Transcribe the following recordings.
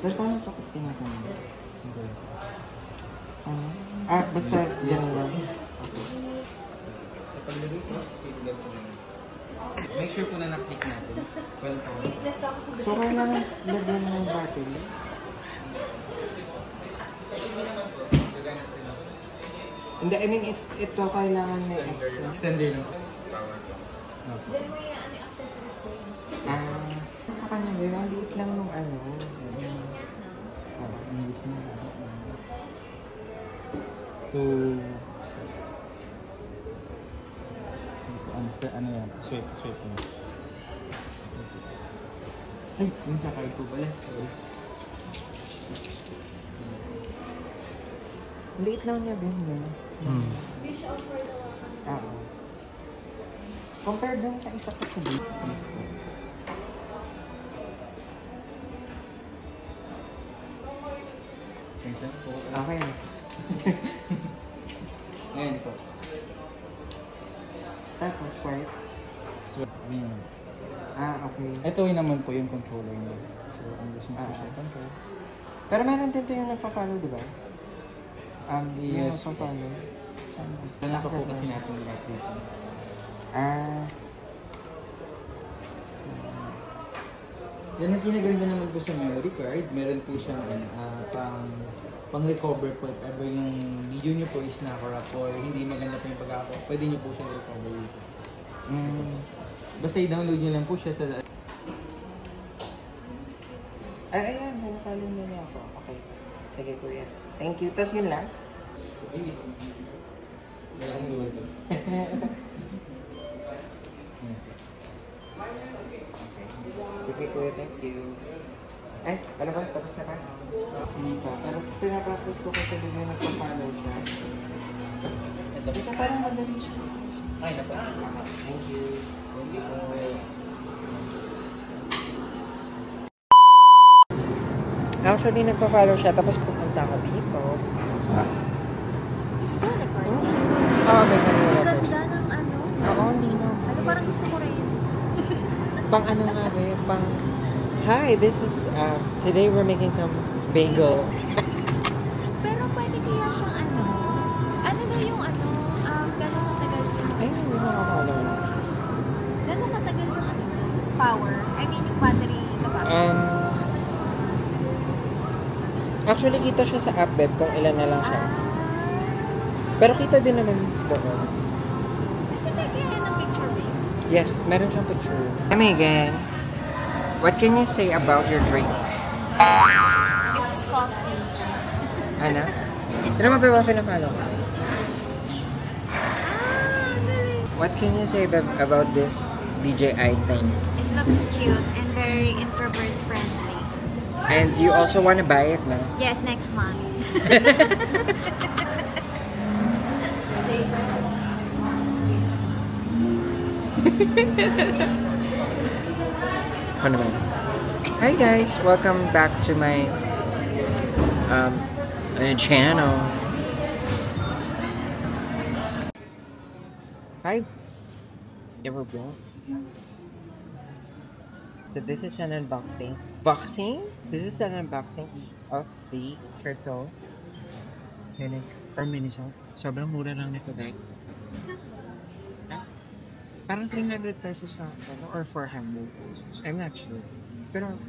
Tapos paano ito tinatanong? Ah, basta yan lang. Sa paglagay po, make sure po na na-click natin. Well, So, kailangan lagyan ng battery? Hindi, I mean, ito kailangan may extra. extender lang po. Diyan mo yung accessories ko yun. Sa kanya, babe, ang liit lang nung ano. English mo. So, ano yan? Swipe mo. Ay, yung sa card po pala. Sorry. Liit lang niya, babe, no? Fish offer daw ako. Compare dun sa isa ko sa babe. Okay. Ngayon po. Tapos, white. Swipe mo. Okay. Ito yun naman po yung controller niya. So, ang gusto mo po siya control. Pero meron din ito yung nagpa-follow, di ba? Yes. Yung nagpa-follow. Wala pa po kasi natin lahat dito. Yan ang kinaganda naman po sa memory card. Meron po siyang pang-recover po if ever yung video niyo po is na-corrupt or hindi maganda po yung pag-ako. Pwede niyo po siyang recover dito. Basta i-download niyo lang po siya sa... Ayan, follow na niya ako. Okay. Sige, kuya. Thank you. Tapos yun lang? Okay, kuya. Thank you. Ay, ano ba? Tapos na ka? Hindi pa. Pero pinapractice ko kasi doon yung nagpa-follow siya. Kasi parang madali siya. Ay, na po. Thank you. Thank you po. Actually, nagpa-follow siya. Tapos pupunta ako dito. May kanila to. Ganda ng ano. Oo, hindi na. Ano parang gusto ko rin. Pang ano nga ba yun? Pang... Hi, this is... today we're making some bagel. Pero pwede kaya siyang ano. Ano daw yung ano. Gano'ng katagal yung... Ay, hindi nakakala. Gano'ng katagal yung ano. Power. I mean yung battery capacity. Actually, kita siya sa app, babe, kung ilan na lang siya. Pero kita din naman doon. Kasi kaya ng picture babe. Yes, meron siyang picture. Hey, Megan, what can you say about your drink? It's coffee. Ano? Ano mo ba pinapalo? Dali. What can you say about this DJI thing? It looks cute and very introvert friendly. And you also want to buy it, no? Yes, next month. Ano naman? Hi guys, welcome back to my channel. Hi, everyone. So this is an unboxing. This is an unboxing of the turtle. Yan is per Miniso. Sobrang mura lang nito, guys. Parang 300 pesos sa or 400 pesos. I'm not sure. Pero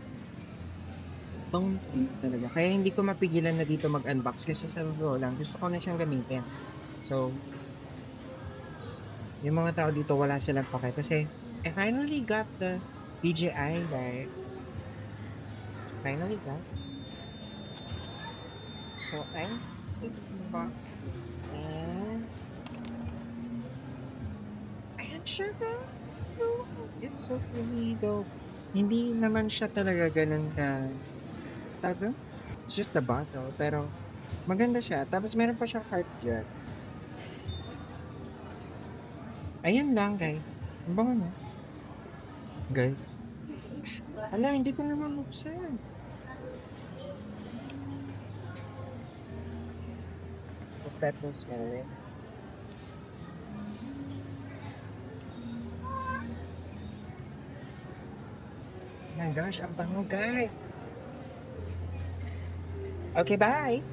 pang things talaga. Kaya hindi ko mapigilan na dito mag-unbox kasi sa lang gusto ko na siyang gamitin. So yung mga tao dito wala silang pake kasi I finally got the DJI, guys. Finally got. So I'm box this in. Ayan siya, guys. So it's so pretty though. Hindi naman siya talaga ganun ka tago. It's just a bottle, pero maganda siya. Tapos meron pa siyang heart jet. Ayan lang, guys. Ang bango na. Guys. Ala, hindi ko naman mabuksan. Tapos that means smell it. my gosh, ang bango guys. Okay, bye!